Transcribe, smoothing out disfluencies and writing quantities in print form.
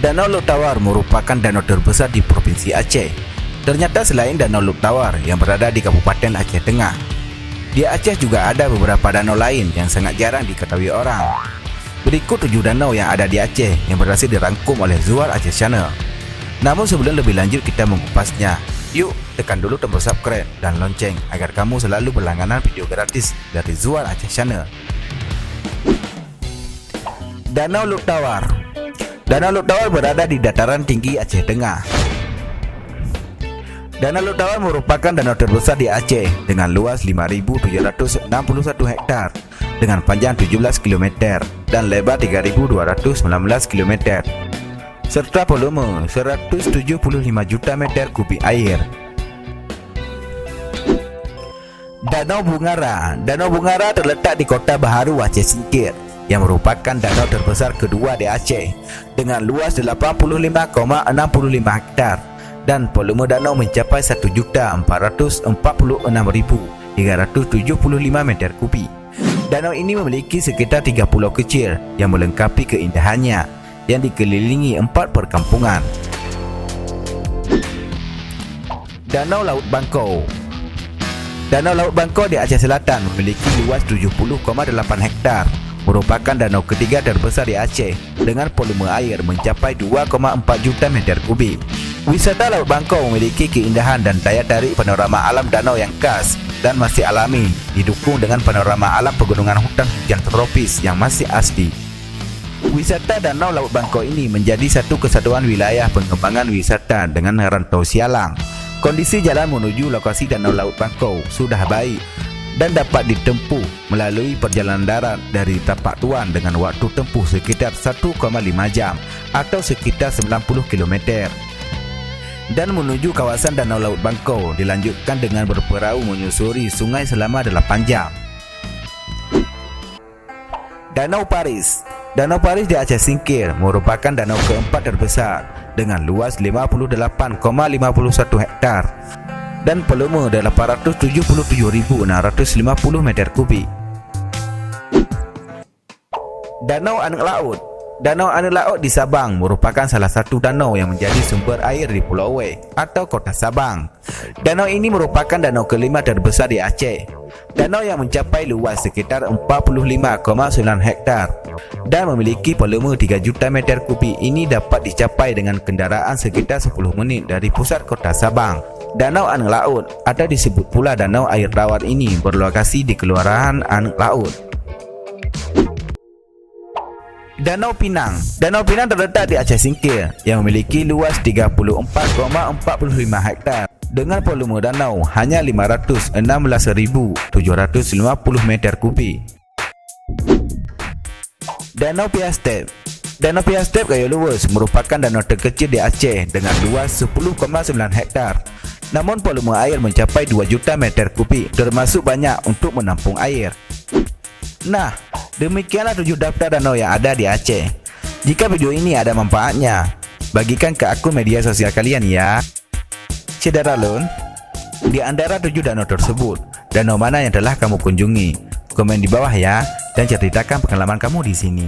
Danau Lok Tawar merupakan danau terbesar di Provinsi Aceh. Ternyata selain Danau Lok Tawar yang berada di Kabupaten Aceh Tengah, di Aceh juga ada beberapa danau lain yang sangat jarang diketahui orang. Berikut 7 danau yang ada di Aceh yang berhasil dirangkum oleh Zuar Aceh Channel. Namun sebelum lebih lanjut kita mengupasnya, yuk tekan dulu tombol subscribe dan lonceng agar kamu selalu berlangganan video gratis dari Zuar Aceh Channel. Danau Lok Tawar. Danau Lok Tawar berada di dataran tinggi Aceh Tengah. Danau Lok Tawar merupakan danau terbesar di Aceh dengan luas 5.761 hektar dengan panjang 17 km dan lebar 3.219 km serta volume 175 juta meter kubik air. Danau Bungara. Danau Bungara terletak di Kota Baharu, Aceh Singkil, yang merupakan danau terbesar kedua di Aceh dengan luas 85,65 hektar dan volume danau mencapai 1.446.375 meter kubik. Danau ini memiliki sekitar 3 pulau kecil yang melengkapi keindahannya yang dikelilingi 4 perkampungan. Danau Laut Bangkau. Danau Laut Bangkau di Aceh Selatan memiliki luas 70,8 hektar, merupakan danau ketiga terbesar di Aceh dengan volume air mencapai 2,4 juta meter kubik. Wisata Laut Bangkau memiliki keindahan dan daya tarik panorama alam danau yang khas dan masih alami, didukung dengan panorama alam pegunungan hutan hujan tropis yang masih asli. Wisata Danau Laut Bangkau ini menjadi satu kesatuan wilayah pengembangan wisata dengan rantau sialang. Kondisi jalan menuju lokasi Danau Laut Bangkau sudah baik dan dapat ditempuh melalui perjalanan darat dari Tapak Tuan dengan waktu tempuh sekitar 1,5 jam atau sekitar 90 km. Dan menuju kawasan Danau Laut Bangkau dilanjutkan dengan berperahu menyusuri sungai selama 8 jam. Danau Paris. Danau Paris di Aceh Singkil merupakan danau keempat terbesar dengan luas 58,51 hektar dan volume 877.650 meter kubik. Danau Anak Laut. Danau Anak Laut di Sabang merupakan salah satu danau yang menjadi sumber air di Pulau Weh atau Kota Sabang. Danau ini merupakan danau kelima terbesar di Aceh. Danau yang mencapai luas sekitar 45,9 hektar dan memiliki volume 3 juta meter kubik ini dapat dicapai dengan kendaraan sekitar 10 menit dari pusat Kota Sabang. Danau Anak Laut atau disebut pula Danau Air Tawar ini berlokasi di Kelurahan Anak Laut. Danau Pinang. Danau Pinang terletak di Aceh Singkil yang memiliki luas 34,45 hektar dengan volume danau hanya 516.750 meter kubik. Danau Piastep. Danau Piastep Gayo Luwes merupakan danau terkecil di Aceh dengan luas 10,9 hektar. Namun volume air mencapai 2 juta meter kubik, termasuk banyak untuk menampung air. Nah, demikianlah 7 daftar danau yang ada di Aceh. Jika video ini ada manfaatnya, bagikan ke akun media sosial kalian ya. Cederalun, di antara 7 danau tersebut, danau mana yang telah kamu kunjungi? Komen di bawah ya, dan ceritakan pengalaman kamu di sini.